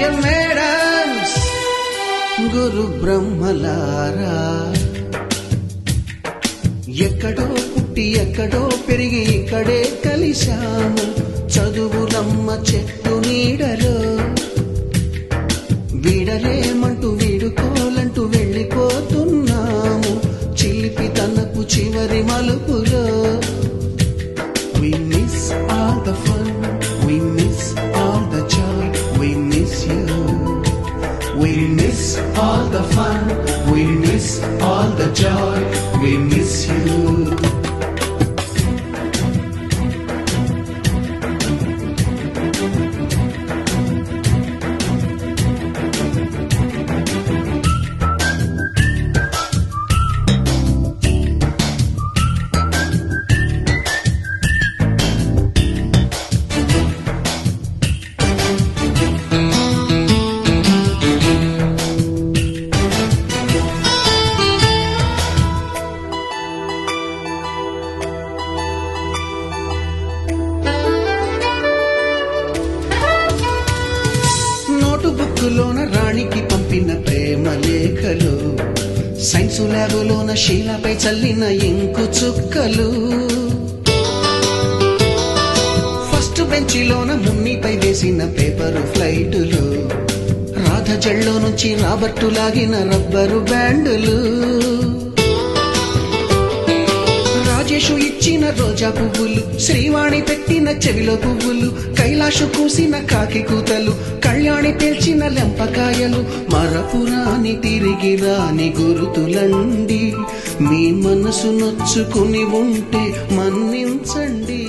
Dear madams, గురు బ్రహ్మలారా, ఎక్కడో పుట్టి ఎక్కడో పెరిగి ఇక్కడే కలిశాము చదువులమ్మ చెట్టు నీడలో. వీడలేమంటూ వీడుకోలంటూ వెళ్ళిపోతున్నాము చిలిపి తనకు చివరి మలుపులో. We miss all the fun, we miss all the joy, we miss you. We miss all the fun, we miss all the joy, we miss you. బుక్కులోన రాణికి పంపిన ప్రేమ లేఖలు, సైన్సు ల్యాబులోన శీలపై చల్లిన ఇంకు చుక్కలు, ఫస్ట్ బెంచిలోన మున్నిపై వేసిన పేపరు ఫ్లైటులు, రాధ జల్లో నుంచి రాబర్టు లాగిన rubber బ్యాండులు, Rajesh ఇచ్చిన రోజా పువ్వులు, శ్రీవాణి పెట్టిన చెవిలో పువ్వులు, కైలాషు కూసిన కాకి కూతలు, కళ్యాణి పేల్చిన లెంపకాయలు, మరపురాని తిరిగి రాని గురుతులండి. మీ మనసు నొచ్చుకుని ఉంటే మన్నించండి.